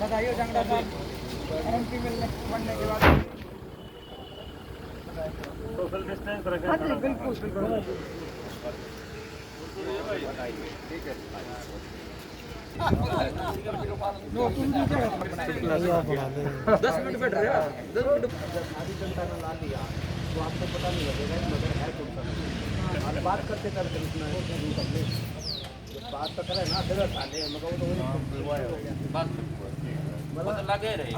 बताइए जंगला साहब एमपी मिलने बनने के बाद सोशल डिस्टेंस रखें। हाँ जी बिल्कुल बिल्कुल। ठीक है। नो तुम भी क्या बना दे 10 मिनट बैठ रहे हो 10 मिनट आधी घंटा में ला लिया तो आपको पता नहीं लगेगा मगर है कौन सा आप बात करते करते इसमें बात तो करे ना फिर साले मगर वो मतलब लगे रहे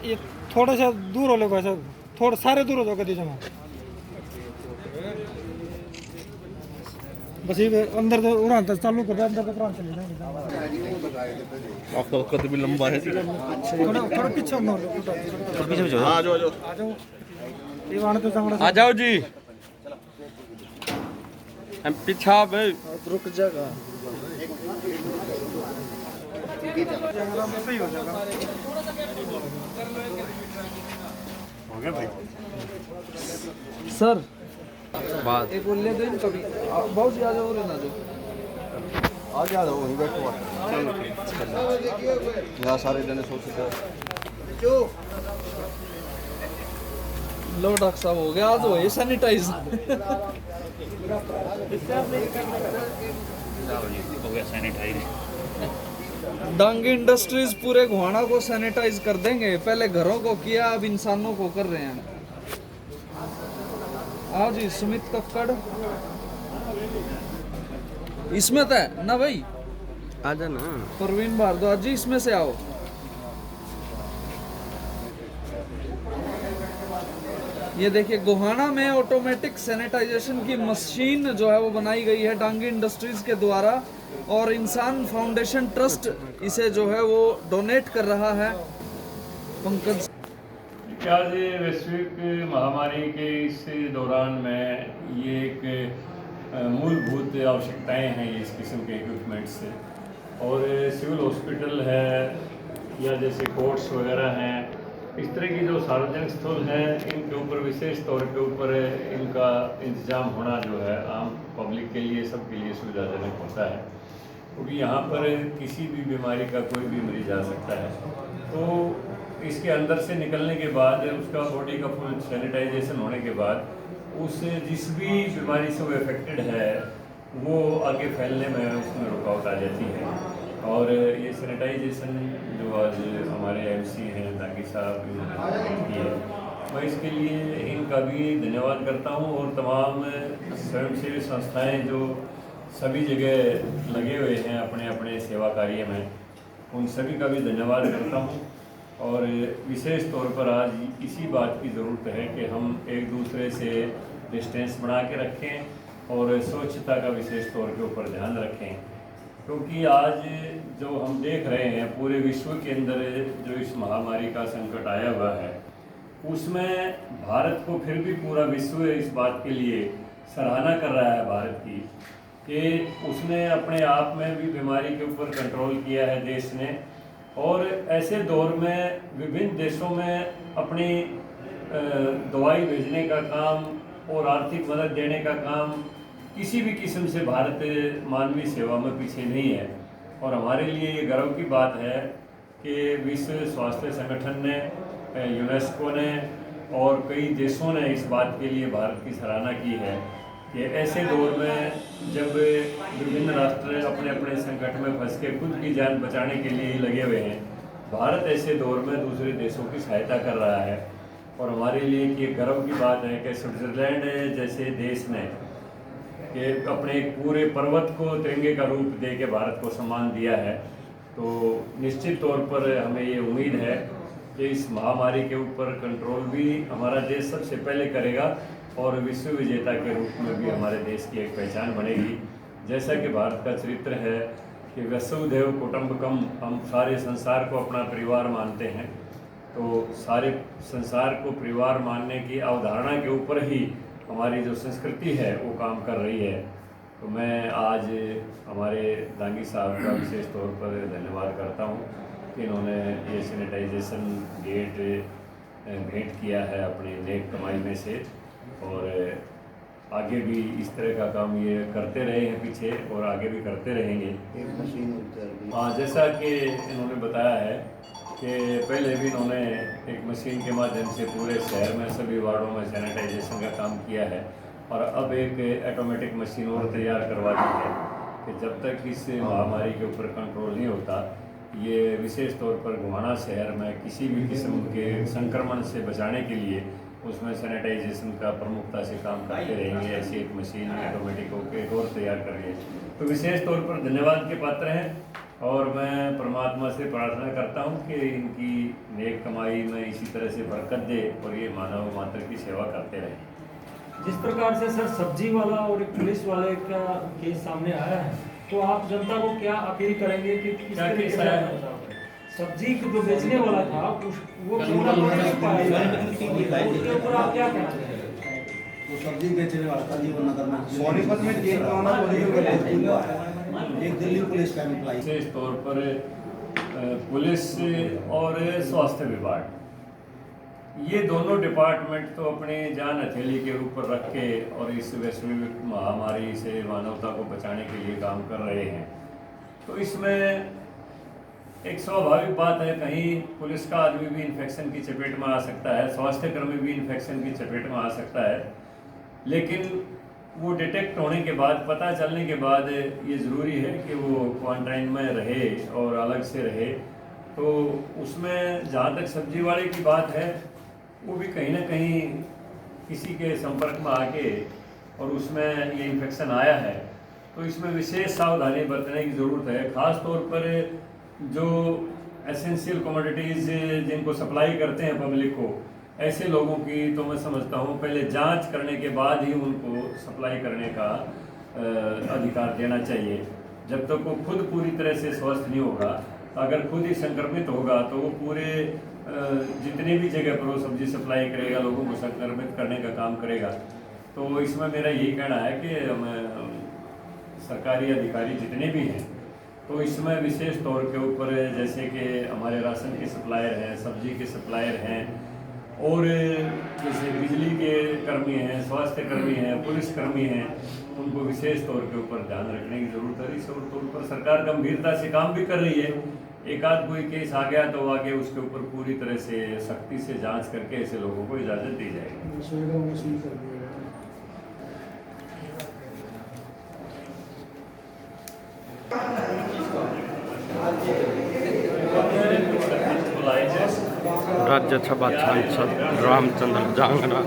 ये थोड़ा सा दूर हो लोग ऐसा थोड़ा सारे दूर हो जाओ कभी जमा बस ये अंदर तो उड़ान तक चालू कर अंदर तो प्राण चले जाएंगे आपका कद भी लंबा है। थोड़ा थोड़ा पीछे ना पीछे आ जाओ आ जाओ ये वाण तो संगड़ा आ जाओ जी हम पीछा भाई रुक जाएगा सही हो जाएगा हो गया भाई सर बात एक बोल ले दो कभी बहुत ज्यादा हो रहे ना दो आगे आ जाओ वहीं बैठो। यहाँ सारे जने सोचते लो डॉक्टर साहब हो गया आज वही सैनिटाइज हो गया सैनिटाइज। डांगी इंडस्ट्रीज पूरे घुआना को सैनिटाइज कर देंगे पहले घरों को किया अब इंसानों को कर रहे हैं। आओ जी सुमित कक्कड़ इसमें तो है ना भाई आ जाना। परवीन भारद्वाज जी इसमें से आओ। ये देखिए गोहाना में ऑटोमेटिक सैनिटाइजेशन की मशीन जो है वो बनाई गई है डांगी इंडस्ट्रीज के द्वारा और इंसान फाउंडेशन ट्रस्ट इसे जो है वो डोनेट कर रहा है। पंकज क्या ये वैश्विक महामारी के इस दौरान में ये एक मूलभूत आवश्यकताएं हैं इस किस्म के इक्विपमेंट्स से और सिविल हॉस्पिटल है या जैसे कोर्ट्स वगैरह हैं इस तरह की जो सार्वजनिक स्थल हैं इनके ऊपर विशेष तौर के ऊपर इनका इंतजाम होना जो है आम पब्लिक के लिए सबके लिए सुविधाजनक होता है क्योंकि यहाँ पर किसी भी बीमारी का कोई भी मरीज आ सकता है तो इसके अंदर से निकलने के बाद उसका बॉडी का फुल सैनिटाइजेशन होने के बाद उस जिस भी बीमारी से वो अफेक्टेड है वो आगे फैलने में उसमें रुकावट आ जाती है और ये सैनिटाइजेशन जो आज हमारे एमसी हैं दागी साहब इन्होंने की है मैं इसके लिए इनका भी धन्यवाद करता हूँ और तमाम स्वयंसेवी संस्थाएं जो सभी जगह लगे हुए हैं अपने अपने सेवा कार्य में उन सभी का भी धन्यवाद करता हूँ और विशेष तौर पर आज इसी बात की ज़रूरत है कि हम एक दूसरे से डिस्टेंस बना के रखें और स्वच्छता का विशेष तौर के ऊपर ध्यान रखें क्योंकि आज जो हम देख रहे हैं पूरे विश्व के अंदर जो इस महामारी का संकट आया हुआ है उसमें भारत को फिर भी पूरा विश्व इस बात के लिए सराहना कर रहा है भारत की कि उसने अपने आप में भी बीमारी के ऊपर कंट्रोल किया है देश ने और ऐसे दौर में विभिन्न देशों में अपनी दवाई भेजने का काम और आर्थिक मदद देने का काम किसी भी किस्म से भारत मानवीय सेवा में पीछे नहीं है और हमारे लिए ये गर्व की बात है कि विश्व स्वास्थ्य संगठन ने यूनेस्को ने और कई देशों ने इस बात के लिए भारत की सराहना की है कि ऐसे दौर में जब विभिन्न राष्ट्र अपने अपने संकट में फंस के खुद की जान बचाने के लिए लगे हुए हैं भारत ऐसे दौर में दूसरे देशों की सहायता कर रहा है और हमारे लिए ये गर्व की बात है कि स्विट्ज़रलैंड जैसे देश ने कि अपने एक पूरे पर्वत को तिरंगे का रूप दे के भारत को सम्मान दिया है तो निश्चित तौर पर हमें ये उम्मीद है कि इस महामारी के ऊपर कंट्रोल भी हमारा देश सबसे पहले करेगा और विश्व विजेता के रूप में भी हमारे देश की एक पहचान बनेगी जैसा कि भारत का चरित्र है कि वसुधैव कुटुंबकम हम सारे संसार को अपना परिवार मानते हैं तो सारे संसार को परिवार मानने की अवधारणा के ऊपर ही हमारी जो संस्कृति है वो काम कर रही है तो मैं आज हमारे दांगी साहब का विशेष तौर पर धन्यवाद करता हूँ कि इन्होंने ये सैनिटाइजेशन गेट भेंट किया है अपनी नेक कमाई में से और आगे भी इस तरह का काम ये करते रहे हैं पीछे और आगे भी करते रहेंगे। हाँ, जैसा कि इन्होंने बताया है कि पहले भी इन्होंने एक मशीन के माध्यम से पूरे शहर में सभी वार्डों में सैनिटाइजेशन का काम किया है और अब एक ऑटोमेटिक मशीन और तैयार करवा दी है कि जब तक इस महामारी के ऊपर कंट्रोल नहीं होता, ये विशेष तौर पर गोहाना शहर में किसी भी किस्म के संक्रमण से बचाने के लिए उसमें सैनिटाइजेशन का प्रमुखता से काम करते रहेंगे। ऐसी एक मशीन ऑटोमेटिक होकर और तैयार कर रही है, तो विशेष तौर पर धन्यवाद के पात्र हैं और मैं परमात्मा से प्रार्थना करता हूं कि इनकी नेक कमाई में इसी तरह से बरकत दे और ये मानव मात्र की सेवा करते रहें। जिस प्रकार से सर सब्जी वाला और एक पुलिस वाले का केस सामने आया है, तो आप जनता को क्या अपील करेंगे कि किस क्या तरीके केस से आया? सब्जी जो बेचने वाला था वो पूरा नहीं पाया, उसके ऊपर आप क्या कहना चाहेंगे? तो सब्जी बेचने वाला था जीवन नगर में सोनीपत में केस होना एक दिल्ली पुलिस का एम्प्लॉय विशेष तौर पर पुलिस और स्वास्थ्य विभाग, ये दोनों डिपार्टमेंट तो अपनी जान हथेली के ऊपर रख के और इस वैश्विक महामारी से मानवता को बचाने के लिए काम कर रहे हैं। तो इसमें एक स्वाभाविक बात है, कहीं पुलिस का आदमी भी इन्फेक्शन की चपेट में आ सकता है, स्वास्थ्य कर्मी भी इन्फेक्शन की चपेट में आ सकता है, लेकिन वो डिटेक्ट होने के बाद, पता चलने के बाद ये ज़रूरी है कि वो क्वारंटाइन में रहे और अलग से रहे। तो उसमें जहाँ तक सब्जी वाले की बात है, वो भी कहीं ना कहीं किसी के संपर्क में आके और उसमें ये इन्फेक्शन आया है, तो इसमें विशेष सावधानी बरतने की ज़रूरत है। ख़ास तौर पर जो एसेंशियल कमोडिटीज़ जिनको सप्लाई करते हैं पब्लिक को, ऐसे लोगों की तो मैं समझता हूँ पहले जांच करने के बाद ही उनको सप्लाई करने का अधिकार देना चाहिए। जब तक वो खुद पूरी तरह से स्वस्थ नहीं होगा, अगर खुद ही संक्रमित होगा तो वो पूरे जितनी भी जगह पर वो सब्जी सप्लाई करेगा, लोगों को संक्रमित करने का काम करेगा। तो इसमें मेरा यही कहना है कि सरकारी अधिकारी जितने भी हैं, तो इसमें विशेष तौर के ऊपर जैसे कि हमारे राशन के सप्लायर हैं, सब्जी के सप्लायर हैं, और जैसे बिजली के कर्मी हैं, स्वास्थ्य कर्मी हैं, पुलिस कर्मी हैं, उनको विशेष तौर के ऊपर ध्यान रखने की ज़रूरत है। इस तौर पर सरकार गंभीरता से काम भी कर रही है। एक आध कोई केस आ गया तो आगे उसके ऊपर पूरी तरह से सख्ती से जांच करके ऐसे लोगों को इजाज़त दी जाएगी। राज्यसभा सांसद रामचंद्र जांगड़ा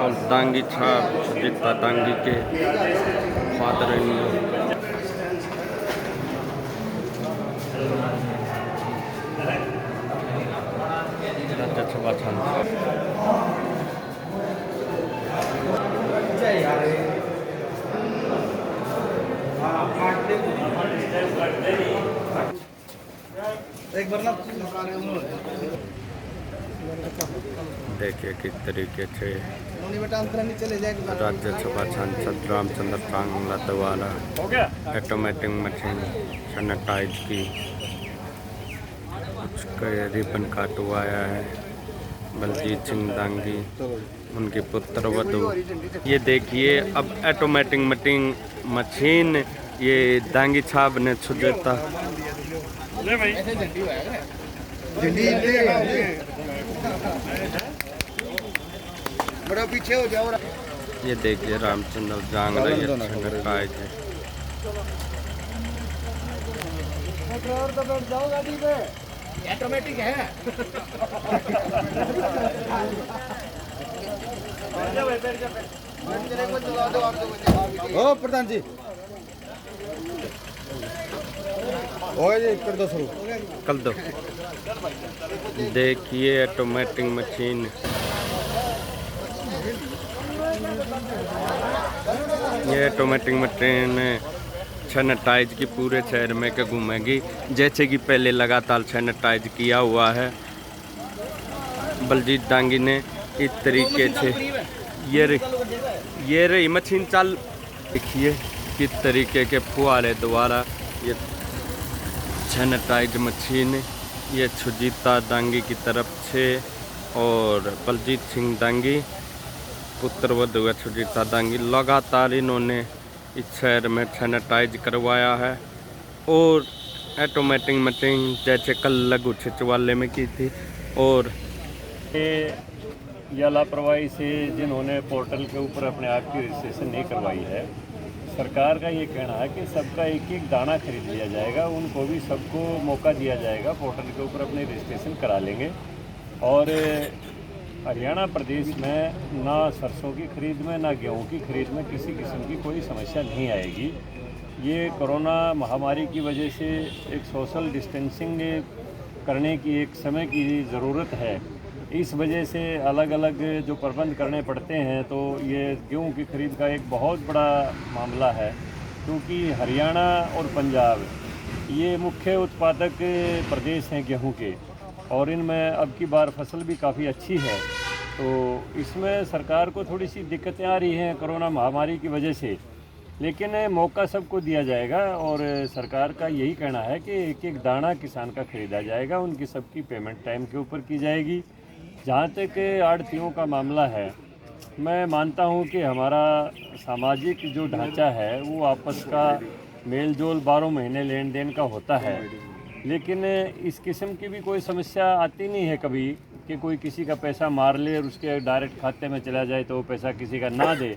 और दांगी छाप सुजीता दांगी के फादर इन लॉ। राज्यसभा सांसद एक बार ना देखिए किस तरीके से बेटा अंतर नहीं चले जाएगा। राज्यसभा सांसद रामचंद्र जांगड़ा द्वारा ऑटोमेटिक मशीन सैनिटाइज की उसका रिबन काटवाया है। बलजीत सिंह दांगी उनके पुत्र वधू। ये देखिए अब ऑटोमेटिक मशीन ये दांगी साहब ने सुजता बड़ा पीछे हो जाओ। ये देखिए रामचंद्र जांगड़ा ये सैनिटाइज है। ऑटोमेटिक है। ओ प्रधान जी जी कर दो शुरू कर दो। देखिए ऑटोमेटिक मशीन ये ऑटोमेटिक मशीन सैनिटाइज की पूरे शहर में के घूमेगी, जैसे कि पहले लगातार सैनिटाइज किया हुआ है। बलजीत दांगी ने इस तरीके से ये रही मशीन चाल। देखिए किस तरीके के फुहारे द्वारा ये सैनिटाइज मशीन ये सुजीता दांगी की तरफ से और बलजीत सिंह दांगी पुत्र वधु सुजीता दांगी लगातार इन्होंने इस शहर में सैनिटाइज करवाया है और ऑटोमेटिक मीटिंग जैसे कल लघु छिचवाले में की थी। और या लापरवाही से जिन्होंने पोर्टल के ऊपर अपने आप की रजिस्ट्रेशन नहीं करवाई है, सरकार का ये कहना है कि सबका एक एक दाना खरीद लिया जाएगा, उनको भी सबको मौका दिया जाएगा, पोर्टल के ऊपर अपने रजिस्ट्रेशन करा लेंगे। और हरियाणा प्रदेश में ना सरसों की खरीद में ना गेहूं की खरीद में किसी किस्म की कोई समस्या नहीं आएगी। ये कोरोना महामारी की वजह से एक सोशल डिस्टेंसिंग करने की एक समय की ज़रूरत है, इस वजह से अलग अलग जो प्रबंध करने पड़ते हैं। तो ये गेहूं की खरीद का एक बहुत बड़ा मामला है, क्योंकि हरियाणा और पंजाब ये मुख्य उत्पादक प्रदेश हैं गेहूं के, और इनमें अब की बार फसल भी काफ़ी अच्छी है। तो इसमें सरकार को थोड़ी सी दिक्कतें आ रही हैं कोरोना महामारी की वजह से, लेकिन मौका सबको दिया जाएगा। और सरकार का यही कहना है कि एक एक दाना किसान का खरीदा जाएगा, उनकी सबकी पेमेंट टाइम के ऊपर की जाएगी। जहाँ तक आढ़तियों का मामला है, मैं मानता हूँ कि हमारा सामाजिक जो ढांचा है वो आपस का मेल जोल 12 महीने लेन देन का होता है, लेकिन इस किस्म की भी कोई समस्या आती नहीं है कभी कि कोई किसी का पैसा मार ले और उसके डायरेक्ट खाते में चला जाए तो वो पैसा किसी का ना दे।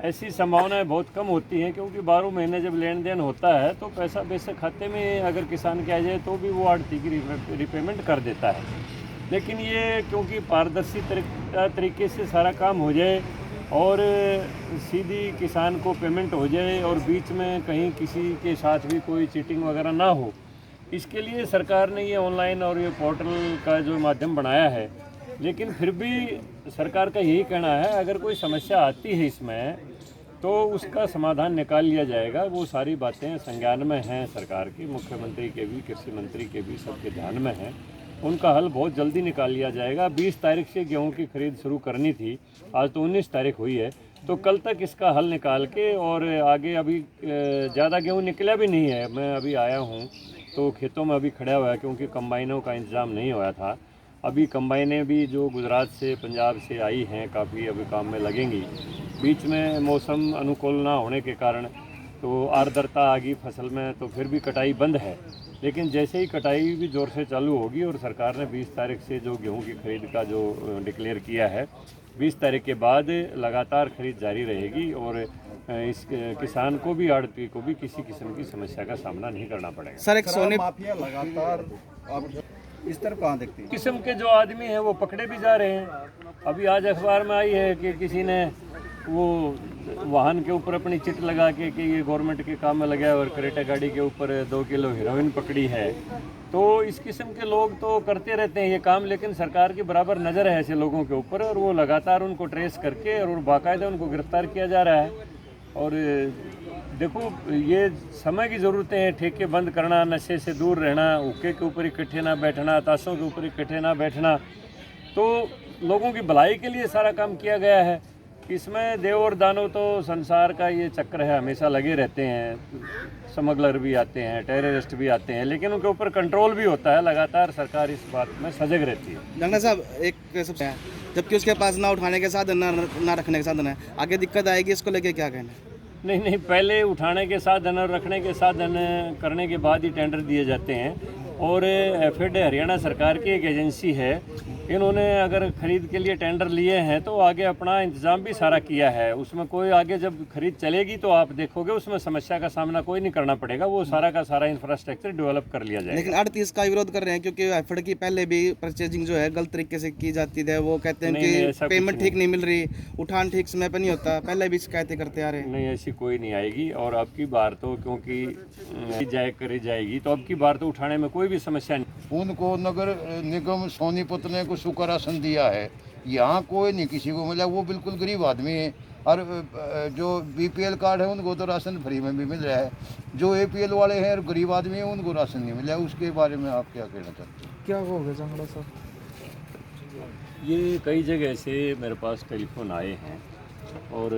ऐसी संभावनाएं बहुत कम होती हैं, क्योंकि 12 महीने जब लेन देन होता है तो पैसा बेशक खाते में अगर किसान के आ जाए तो भी वो आढ़ती की रिपेमेंट कर देता है। लेकिन ये क्योंकि पारदर्शी तरीके से सारा काम हो जाए और सीधी किसान को पेमेंट हो जाए और बीच में कहीं किसी के साथ भी कोई चीटिंग वगैरह ना हो, इसके लिए सरकार ने ये ऑनलाइन और ये पोर्टल का जो माध्यम बनाया है। लेकिन फिर भी सरकार का यही कहना है, अगर कोई समस्या आती है इसमें तो उसका समाधान निकाल लिया जाएगा। वो सारी बातें संज्ञान में हैं सरकार की, मुख्यमंत्री के भी, कृषि मंत्री के भी, सबके ध्यान में है। उनका हल बहुत जल्दी निकाल लिया जाएगा। 20 तारीख से गेहूं की खरीद शुरू करनी थी, आज तो 19 तारीख हुई है, तो कल तक इसका हल निकाल के और आगे अभी ज़्यादा गेहूं निकला भी नहीं है। मैं अभी आया हूं तो खेतों में अभी खड़ा हुआ है, क्योंकि कंबाइनों का इंतज़ाम नहीं हुआ था। अभी कंबाइनें भी जो गुजरात से, पंजाब से आई हैं, काफ़ी अभी काम में लगेंगी। बीच में मौसम अनुकूल ना होने के कारण तो आर्द्रता आ गई फसल में, तो फिर भी कटाई बंद है। लेकिन जैसे ही कटाई भी ज़ोर से चालू होगी और सरकार ने 20 तारीख से जो गेहूं की खरीद का जो डिक्लेयर किया है, 20 तारीख के बाद लगातार खरीद जारी रहेगी और इस किसान को भी, आढ़ती को भी किसी किस्म की समस्या का सामना नहीं करना पड़ेगा। सर एक सोने माफिया लगातार आप इस तरफ कहाँ देखते हैं? किस्म के जो आदमी हैं वो पकड़े भी जा रहे हैं। अभी आज अखबार में आई है कि किसी ने वो वाहन के ऊपर अपनी चिट लगा के कि ये गवर्नमेंट के काम में लगा है और क्रेटा गाड़ी के ऊपर 2 किलो हीरोइन पकड़ी है। तो इस किस्म के लोग तो करते रहते हैं ये काम, लेकिन सरकार की बराबर नज़र है ऐसे लोगों के ऊपर और वो लगातार उनको ट्रेस करके और बाकायदा उनको गिरफ्तार किया जा रहा है। और देखो, ये समय की ज़रूरतें हैं। ठेके बंद करना, नशे से दूर रहना, हुक्के के ऊपर इकट्ठे ना बैठना, ताशों के ऊपर इकट्ठे ना बैठना, तो लोगों की भलाई के लिए सारा काम किया गया है। इसमें देव और दानव तो संसार का ये चक्र है, हमेशा लगे रहते हैं। स्मगलर भी आते हैं, टेररिस्ट भी आते हैं, लेकिन उनके ऊपर कंट्रोल भी होता है। लगातार सरकार इस बात में सजग रहती है। डंगना साहब, एक सबसे जबकि उसके पास ना उठाने के साधन ना रखने के साधन है, आगे दिक्कत आएगी, इसको लेके क्या कहना है? नहीं, पहले उठाने के साधन और रखने के साधन करने के बाद ही टेंडर दिए जाते हैं। और एफएड हरियाणा सरकार की एक एजेंसी है, इन्होंने अगर खरीद के लिए टेंडर लिए हैं तो आगे अपना इंतज़ाम भी सारा किया है। उसमें कोई आगे जब खरीद चलेगी तो आप देखोगे उसमें समस्या का सामना कोई नहीं करना पड़ेगा। वो सारा का सारा इंफ्रास्ट्रक्चर डेवलप कर लिया जाएगा। लेकिन आढ़ती इसका विरोध कर रहे हैं, क्योंकि एफएड की पहले भी परचेजिंग जो है गलत तरीके से की जाती है। वो कहते हैं कि पेमेंट ठीक नहीं मिल रही, उठान ठीक समय पर नहीं होता, पहले भी शिकायतें करते आ रहे हैं। नहीं, ऐसी कोई नहीं आएगी। और अब की बार तो क्योंकि करी जाएगी तो अब की बार तो उठाने में कोई भी समस्या नहीं। उनको नगर निगम सोनीपत ने को शुक्र राशन दिया है, यहाँ कोई नहीं किसी को मिला। वो बिल्कुल गरीब आदमी है, और जो बीपीएल कार्ड है उनको तो राशन फ्री में भी मिल रहा है। जो एपीएल वाले हैं और गरीब आदमी हैं उनको राशन नहीं मिला। उसके बारे में आप क्या कहना चाहते हैं? क्या होगा जंगला साहब? ये कई जगह से मेरे पास टेलीफोन आए हैं और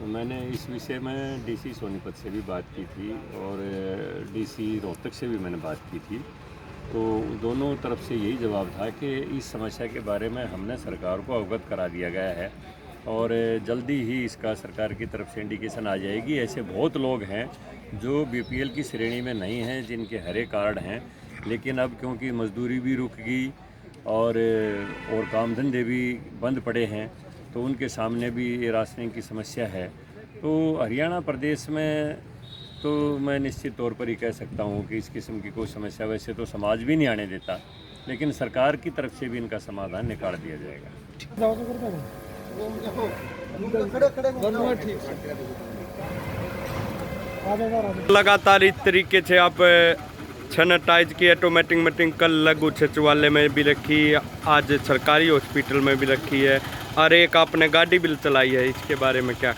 मैंने इस विषय में डीसी सोनीपत से भी बात की थी और डीसी रोहतक से भी मैंने बात की थी। तो दोनों तरफ से यही जवाब था कि इस समस्या के बारे में हमने सरकार को अवगत करा दिया गया है और जल्दी ही इसका सरकार की तरफ से इंडिकेशन आ जाएगी। ऐसे बहुत लोग हैं जो बीपीएल की श्रेणी में नहीं हैं, जिनके हरे कार्ड हैं, लेकिन अब क्योंकि मजदूरी भी रुक गई और काम धंधे भी बंद पड़े हैं तो उनके सामने भी ये राशनिंग की समस्या है। तो हरियाणा प्रदेश में तो मैं निश्चित तौर पर ही कह सकता हूँ कि इस किस्म की कोई समस्या वैसे तो समाज भी नहीं आने देता, लेकिन सरकार की तरफ से भी इनका समाधान निकाल दिया जाएगा। लगातार इस तरीके से आप सैनिटाइज की ऑटोमेटिक मीटिंग कल लघु सचिवालय में भी रखी, आज सरकारी हॉस्पिटल में भी रखी है और एक आपने गाड़ी भी चलाई है, इसके बारे में क्या?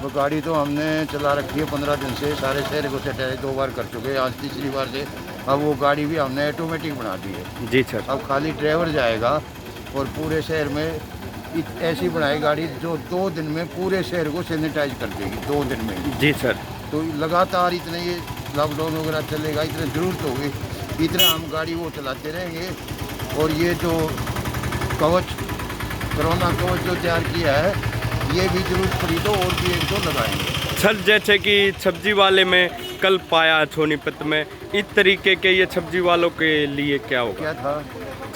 वो गाड़ी तो हमने चला रखी है 15 दिन से, सारे शहर को सैनिटाइज 2 बार कर चुके हैं, आज तीसरी बार से। अब वो गाड़ी भी हमने ऑटोमेटिक बना दी है। जी सर। अब खाली ड्राइवर जाएगा और पूरे शहर में ऐसी बनाई गाड़ी जो 2 दिन में पूरे शहर को सैनिटाइज कर देगी, 2 दिन में। जी सर। तो लगातार इतने ये लॉकडाउन वगैरह चलेगा, इतनी ज़रूरत होगी, इतना हम गाड़ी वो चलाते रहेंगे। और ये जो कवच, कोरोना कवच जो तैयार किया है, ये भी जरूरत पड़ी तो और भी 1-2 लगाएंगे। सर जैसे कि सब्जी वाले में कल पाया सोनीपत में, इस तरीके के ये सब्जी वालों के लिए क्या होगा? क्या था?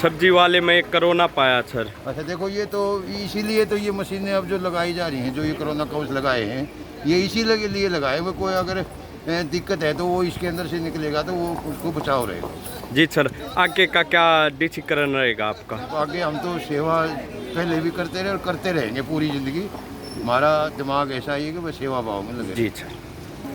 सब्जी वाले में कोरोना पाया सर। अच्छा देखो, ये तो इसीलिए तो ये मशीनें अब जो लगाई जा रही हैं, जो ये कोरोना कवच लगाए हैं, ये इसी लिए लगाए हुए। कोई अगर दिक्कत है तो वो इसके अंदर से निकलेगा तो वो उसको बचाव रहेगा। जी सर। आगे का क्या डिसीकरण रहेगा आपका? आगे हम तो सेवा पहले भी करते रहे और करते रहेंगे पूरी ज़िंदगी। हमारा दिमाग ऐसा ही है कि बस सेवा भाव में लगे। जी सर।